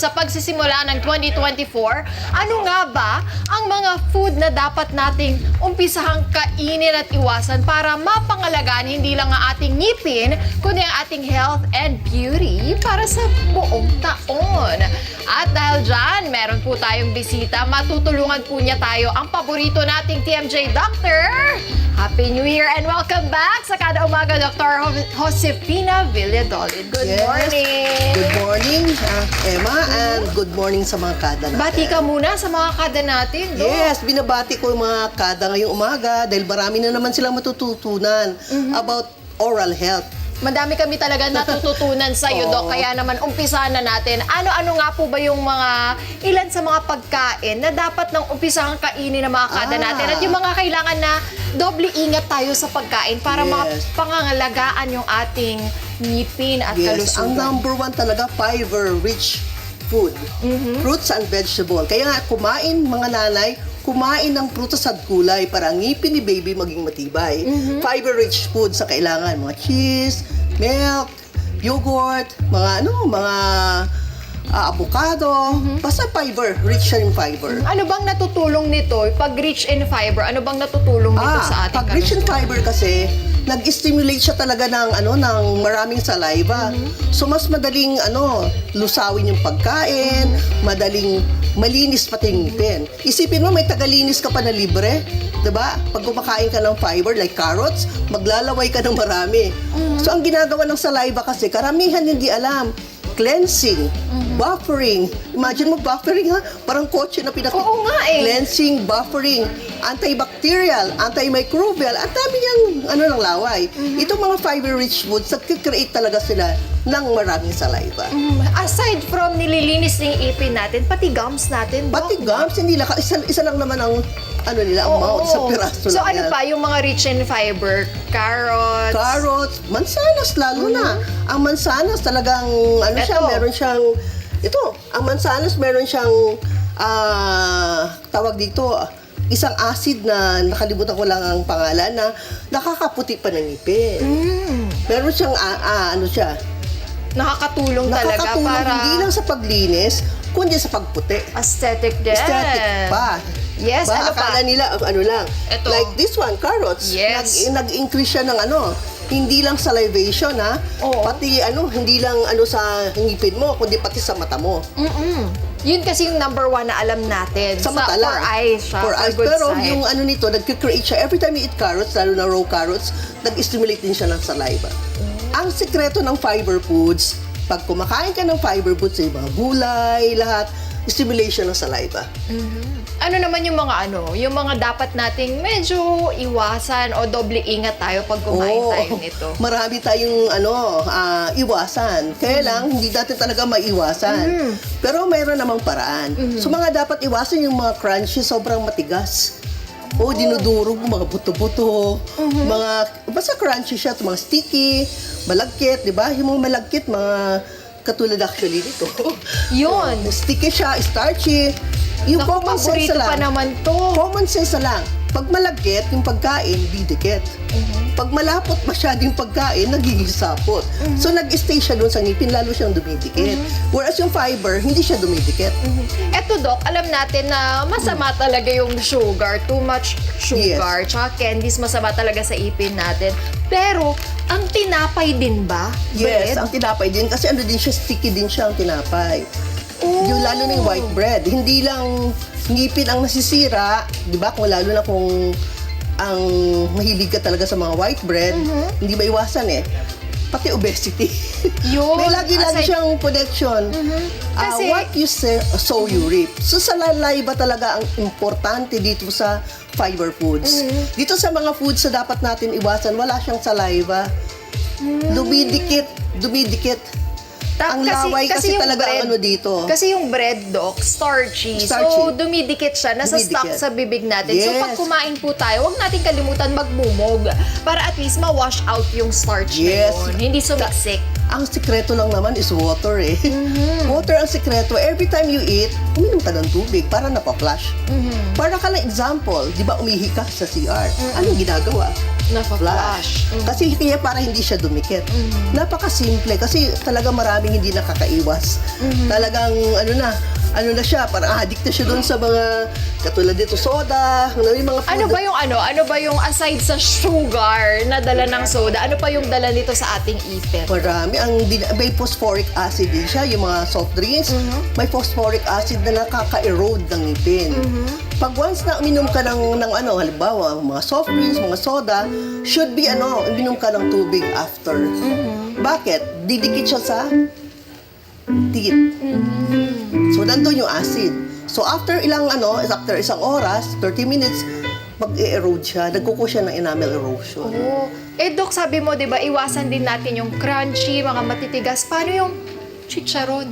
sa pagsisimula ng 2024, ano nga ba ang mga food na dapat nating umpisahang kainin at iwasan para mapangalagaan hindi lang ang ating ngipin, kundi ang ating health and beauty para sa buong taon. At dahil dyan, meron po tayong bisita. Matutulungan po niya tayo ang paborito nating TMJ Doctor. Happy New Year and welcome back sa Kada Umaga, Dr. Josefina Villadolid. Good morning! Good morning, Emma, and good morning sa mga kada natin. Bati ka muna sa mga kada natin, Doc. Yes, binabati ko yung mga kada ngayong umaga dahil marami na naman silang matututunan about oral health. Madami kami talaga natututunan sa iyo, Doc. Kaya naman, umpisahan na natin. Ano-ano nga po ba yung ilan sa mga pagkain na dapat nang umpisahang kainin ng mga kada natin? At yung mga kailangan na doble ingat tayo sa pagkain para mapangangalagaan yung ating ngipin at kalusugan. Ang number one talaga, fiber-rich food. Fruits and vegetable. Kaya nga, kumain mga nanay, kumain ng prutas at gulay para ang ngipin ni baby maging matibay. Fiber-rich food sa kailangan. Mga cheese, milk, yogurt, mga avocado. Basta fiber, rich siya in fiber. Ano bang natutulong nito? Pag rich in fiber, ano bang natutulong nito sa ating pag rich in fiber kasi, nag-stimulate siya talaga ng maraming saliva. So mas madaling lusawin yung pagkain, madaling malinis pati yung ngipin. Isipin mo may tagalinis ka pa na libre, 'di ba? Pag kumakain ka ng fiber like carrots, maglalaway ka ng marami. So ang ginagawa ng saliva kasi karamihan hindi alam. Cleansing, buffering. Imagine mo buffering ha? Parang kotse na pinakita. Oo nga eh. Cleansing, buffering, antibacterial, antimicrobial, at dami niyang ng laway. Itong mga fiber-rich foods, nag-create talaga sila ng maraming saliva. Aside from nililinis ng ipin natin, pati gums natin, Doc. Pati gums, hindi lang, isa lang naman ang amount sa piraso So lang yan. pa yung mga rich in fiber? Carrots, mansanas lalo na. Ang mansanas talagang ang mansanas meron siyang tawag dito, isang acid na nakalimutan ko lang ang pangalan na nakakaputi pa ng ngipin. Meron siyang nakakatulong talaga para hindi lang sa paglinis, kundi sa pagputi. aesthetic din. Aesthetic pa. Yes, ano pa? Akala nila, lang. Ito. Like this one, carrots. Yes. Nag-increase siya ng hindi lang salivation, ha? Oo. Pati, hindi lang sa ngipin mo, kundi pati sa mata mo. Yun kasi yung number one na alam natin. Sa mata lang. For eyes siya. For eyes. good Pero sight. yung nito, nag-create siya. Every time you eat carrots, lalo na raw carrots, nag-stimulate din siya ng saliva. Ang sekreto ng fiber foods, pag kumakain ka ng fiber foods, yung mga gulay, lahat, stimulation ng saliva. Ano naman yung mga dapat nating medyo iwasan o doble ingat tayo pag kumain tayo nito? Marami tayong iwasan. Kaya lang, hindi natin talaga maiwasan. Pero mayroon namang paraan. So mga dapat iwasan yung mga crunchy, sobrang matigas. Dinudurog mo, mga buto-buto, basta crunchy siya, mga sticky, malagkit, di ba? Yung mga malagkit, mga katulad actually nito. Yun. Sticky siya, starchy. Yung Naku, common sense paborito lang. pa naman to. Common sense lang. Pag malagkit, yung pagkain, didikit. Pag malapot masyado yung pagkain, nagiging sapot. So nag-stay siya doon sa ngipin, lalo siyang dumidikit. Whereas yung fiber, hindi siya dumidikit. Eto, Doc, alam natin na masama talaga yung sugar. Too much sugar. Tsaka candies, masama talaga sa ipin natin. Pero, ang tinapay din ba? Yes, Bread? ang tinapay din. Kasi din siya, sticky din siya ang tinapay. Yung lalo na yung white bread. Hindi lang ngipin ang nasisira, di ba? Lalo na kung ang mahilig ka talaga sa mga white bread, hindi maiwasan pati obesity. Yun. May lagi siyang connection. Kasi, what you sow, you reap. So sa saliva talaga ang importante dito sa fiber foods. Dito sa mga foods na dapat natin iwasan, wala siyang saliva. Dumidikit. Ang laway kasi yung talaga bread, ang dito. Kasi yung bread, Doc, starchy. So, dumidikit siya. Nasa-stuck sa bibig natin. So, pag kumain po tayo, huwag natin kalimutan magmumog para at least ma-wash out yung starch na yun. Hindi sumiksik. Ang sikreto lang naman is water eh. Water ang sikreto. Every time you eat, uminom ka ng tubig para napaflush. Para ka lang example, di ba umihi ka sa CR? Anong ginagawa? Napaflush. Kasi kaya para hindi siya dumikit. Napakasimple kasi talaga maraming hindi nakakaiwas. Talagang ano na siya, parang addict na siya doon sa mga katulad dito soda, yung mga food. Ano ba yung aside sa sugar na dala ng soda, ano pa yung dala nito sa ating ipin? Marami. May phosphoric acid din siya, yung mga soft drinks. May phosphoric acid na nakaka-erode ng ngipin. Pag once na uminom ka ng halimbawa, mga soft drinks, mga soda, should be uminom ka ng tubig after. Bakit? Didikit siya sa teeth. So, nandun yung acid. So, after isang oras, 30 minutes, mag-erode siya. Nagkuko siya ng enamel erosion. Oh. Doc, sabi mo, di ba, iwasan din natin yung crunchy, mga matitigas. Paano yung chicharon?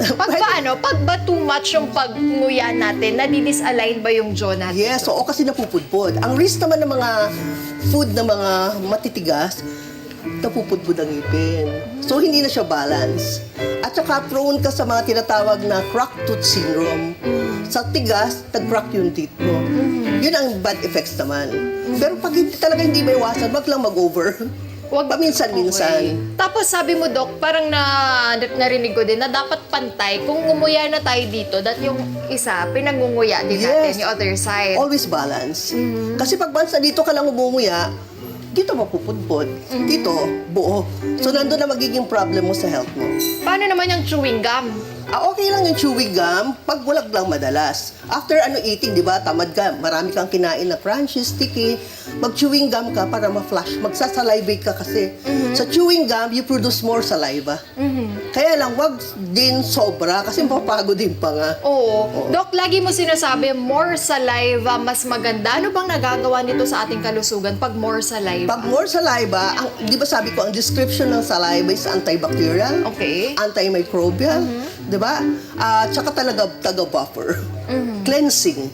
Pag ba too much yung pagnguya natin, nadi-disalign ba yung jaw natin? Yes, oo, kasi napupudpud. Ang risk naman ng mga food na mga matitigas, napupudpud ang ngipin. So, hindi na siya balance. At saka prone ka sa mga tinatawag na cracked tooth syndrome. Sa tigas, nag-crack yung teeth mo. Yun ang bad effects naman. Pero pag talaga hindi may iwasan, wag lang mag-over. Wag paminsan-minsan. Okay. Tapos sabi mo, Doc, parang narinig ko din na dapat pantay. Kung ngumuya na tayo dito, that yung isa, pinangunguya din natin, yung other side. Always balance. Kasi pag once na dito ka lang umumuya, dito mapupudpod. Dito, buo. So, nandun na magiging problem mo sa health mo. Paano naman yung chewing gum? Okay lang yung chewing gum pag bulag lang madalas. After eating, di ba, tamad ka, marami kang kinain na crunchy, sticky, mag-chewing gum ka para ma-flush. Magsasalivate ka kasi. Sa chewing gum, you produce more saliva. Kaya lang, wag din sobra kasi mapapagod din pa nga. Oo. Doc, lagi mo sinasabi, more saliva, mas maganda. Ano bang nagagawa nito sa ating kalusugan pag more saliva? Pag more saliva, di ba sabi ko, ang description ng saliva is antibacterial, Okay. antimicrobial, di ba? Tsaka talaga taga-buffer. Cleansing.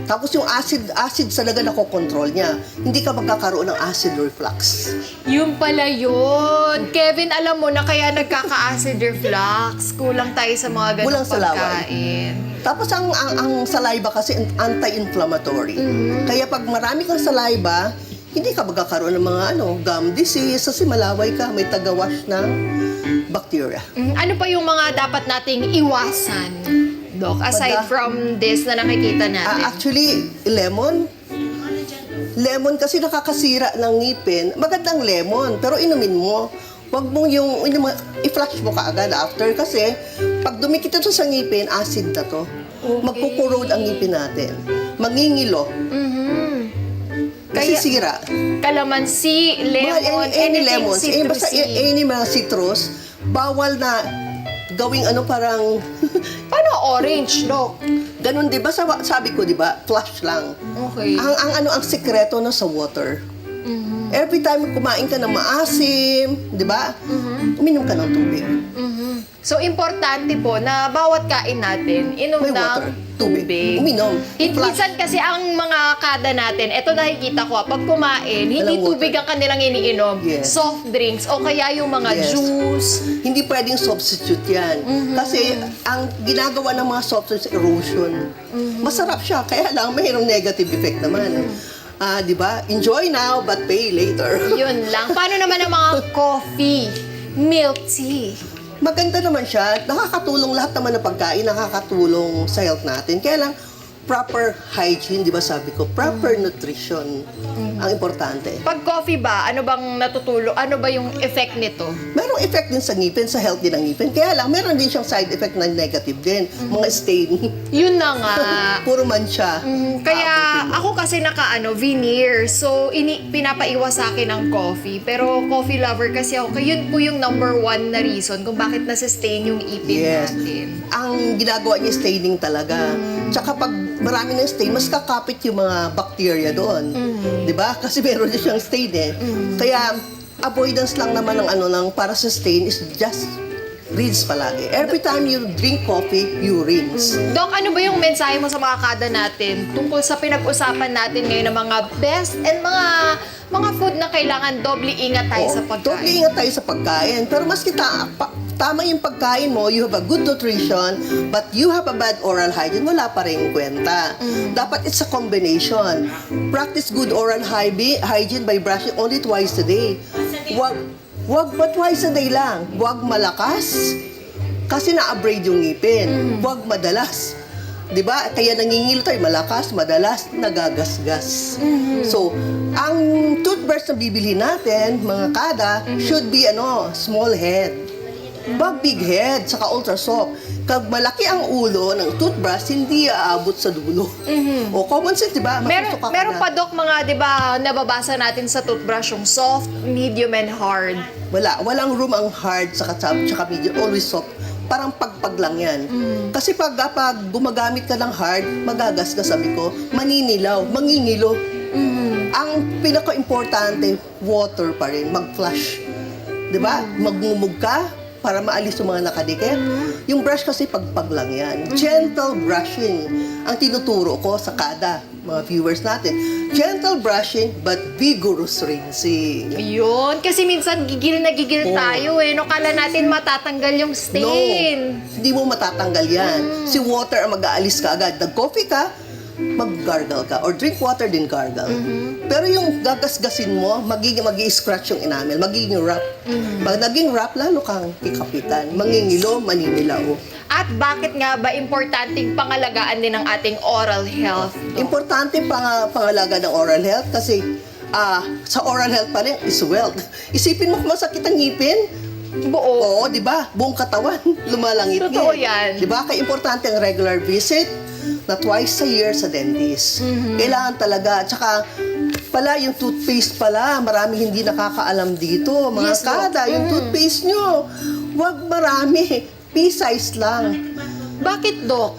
Tapos yung acid talaga nakokontrol niya. Hindi ka magkakaroon ng acid reflux. Yung pala yun. Kevin, alam mo na kaya nagkaka-acid reflux. Kulang tayo sa mga ganong Kulang sa laway. pagkain. Tapos ang saliva kasi anti-inflammatory. Kaya pag marami kang saliva, hindi ka magkakaroon ng mga gum disease kasi malaway ka, may taga-wash ng bacteria. Ano pa yung mga dapat nating iwasan, Doc? Aside from this na nakikita natin. Actually, lemon. Lemon kasi nakakasira ng ngipin. Magandang lemon, pero inumin mo. Huwag mong i-flush mo kaagad after kasi pag dumikit ito sa ngipin, acid na to. Okay. Magkukurode ang ngipin natin. Mangingilo. Kasi sira. Kalamansi, lemon, Any anything lemons. Basta citrusy. any mga citrus, bawal na gawing parang Paano orange, Doc? ganun, di ba? Sabi ko, di ba? Flush lang. Okay. Ang sekreto na sa water. Every time kumain ka ng maasim, di ba? Uminom ka ng tubig. So, importante po na bawat kain natin, inom May ng water, tubig. Uminom. Flush. Minsan kasi ang mga kada natin, eto nakikita ko, pag kumain, hindi Walang tubig ang kanilang iniinom. Yes. Soft drinks o kaya yung mga Yes. juice. Hindi pwedeng substitute yan. Kasi ang ginagawa ng mga soft drinks, erosion. Masarap siya, kaya lang mayroong negative effect naman. Di ba? Enjoy now, but pay later. Yun lang. Paano naman ang mga coffee, milk tea? Maganda naman siya. Nakakatulong lahat naman ng pagkain, nakakatulong sa health natin. Kaya lang, proper hygiene, di ba sabi ko? Proper nutrition ang importante. Pag coffee ba, ano bang natutulong? Ano ba yung effect nito? Merong effect din sa ngipin, sa health din ng ngipin. Kaya lang, meron din siyang side effect na negative din. Mga stain. Yun na nga. Puro mancha. Kaya ako kasi veneer. So, pinapaiwas sa akin ang coffee. Pero coffee lover kasi ako. Kaya yun po yung number one na reason kung bakit nasa-stain yung ipin Yes. natin. Ang ginagawa niya staining talaga. Tsaka pag marami ng stain, mas kakapit yung mga bacteria doon. Di ba? Kasi meron din siyang stain eh. Kaya avoidance lang naman ng para sa stain is just rinse palagi. Every time you drink coffee, you rinse. Doc, ano ba yung mensahe mo sa mga kada natin tungkol sa pinag-usapan natin ngayon ng mga best and mga mga food na kailangan doble ingat tayo sa Doble pagkain. ingat tayo sa pagkain. Pero maski tama yung pagkain mo, you have a good nutrition, but you have a bad oral hygiene, wala pa rin kwenta. Dapat it's a combination. Practice good oral hygiene by brushing only twice a day. Wag ba twice a day lang? Wag malakas, kasi na-abrade yung ngipin. Wag madalas. 'Di ba? Kaya nangingilo tayo malakas, madalas nagagasgas. So, ang toothbrush na bibili natin, mga kada, should be small head. Wag big head, saka ultra soft. Kag malaki ang ulo ng toothbrush, hindi aabot sa dulo. O common sense, 'di ba? Masusuka ka Meron na. pa, Dok, mga, 'di ba, nababasa natin sa toothbrush yung soft, medium, and hard. Walang room ang hard saka medium, always soft. Parang pagpag lang yan. Kasi pag gumagamit ka ng hard, magagasgas, sabi ko, maninilaw, mangingilo. Ang pinaka-importante, water pa rin, mag-flush. 'Di ba? Magmumug ka para maalis yung mga nakadikit. Yung brush kasi pagpag lang yan. Gentle brushing ang tinuturo ko sa kada mga viewers natin. Gentle brushing but vigorous rinsing. Yun. Kasi minsan gigil na gigil tayo eh. No, kala natin matatanggal yung stain. Hindi mo matatanggal yan. Si water ang mag-aalis ka agad. Nag-coffee ka, mag-gargle ka. Or drink water din gargle. Pero yung gagasgasin mo, magi-scratch yung enamel, magiging wrap. Pag naging wrap, lalo kang kikapitan. Mangingilo, maninilaw. At bakit nga ba importanteng pangalagaan din ang ating oral health? Dok? Importante pangalaga ng oral health kasi sa oral health pa rin is wealth. Isipin mo kung masakit ang ngipin, Buo. oo, di ba? Buong katawan, lumalangit Totoo yan. Di ba? Kaya importante ang regular visit na twice a year sa dentist. Kailangan talaga. Tsaka pala, yung toothpaste pala, marami hindi nakakaalam dito. Mga Yes, Doc. kada, yung toothpaste nyo, wag marami. Pea-size lang. Bakit, Dok?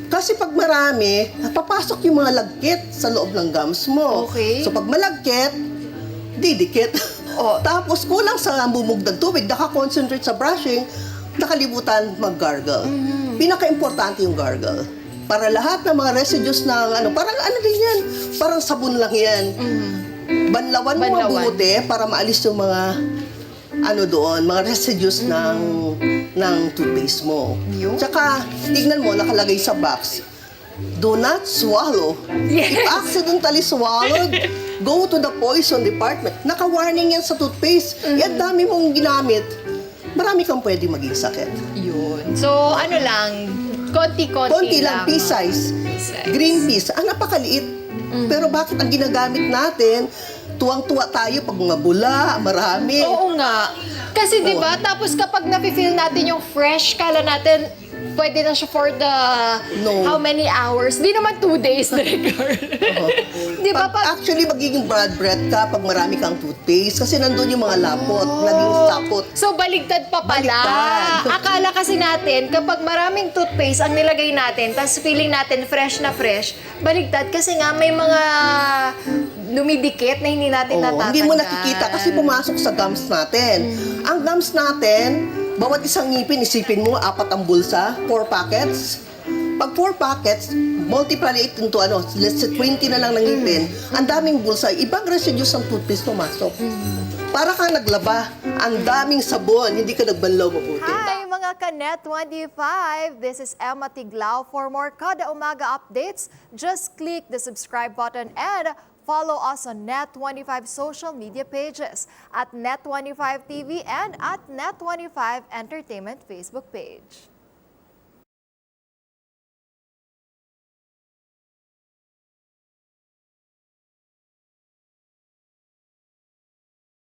Kasi pag marami, napapasok yung mga lagkit sa loob ng gums mo. Okay. So pag malagkit, didikit. Tapos kulang sa bumug ng tubig, nakakoncentrate sa brushing, nakalimutan mag-gargle. Pinaka-importante yung gargle. Para lahat ng mga residues ng parang din yan, parang sabon lang yan. Banlawan mo mabuti para maalis yung mga doon, mga residues ng toothpaste mo. Yun. Tsaka, tignan mo, nakalagay sa box, do not swallow. Yes. If accidentally swallowed, go to the poison department. Naka-warning yan sa toothpaste. Yan dami mong ginamit, marami kang pwede maging sakit. Yun. So, konti-konti Konti lang, pea-size. Pea-size. Green peas, napakaliit. Pero bakit ang ginagamit natin, tuwang-tuwa tayo pag mga bula, marami. Oo nga. Kasi 'di ba, tapos kapag nafe-feel natin yung fresh, kala natin pwede na siya for the how many hours? Di naman 2 days na record. Di ba? Actually, magiging bad breath ka pag marami kang toothpaste kasi nandun yung mga lapot, naging sapot. So, baligtad pa pala. Baligtad. Akala kasi natin, kapag maraming toothpaste ang nilagay natin, tapos feeling natin fresh na fresh, baligtad kasi nga may mga dumidikit na hindi natin natatanggal. Hindi mo nakikita kasi pumasok sa gums natin. Ang gums natin, bawat isang ngipin, isipin mo, 4 ang bulsa, 4 packets. Pag 4 packets, multiply it into let's say 20 na lang ng ngipin, ang daming bulsa, ibang residues ng toothpaste pumasok. Para kang naglaba, ang daming sabon, hindi ka nagbanlaw mabuti. Hi mga Kanet 25! This is Emma Tiglao. For more Kada Umaga updates, just click the subscribe button and follow us on Net25 social media pages at Net25 TV and at Net25 Entertainment Facebook page.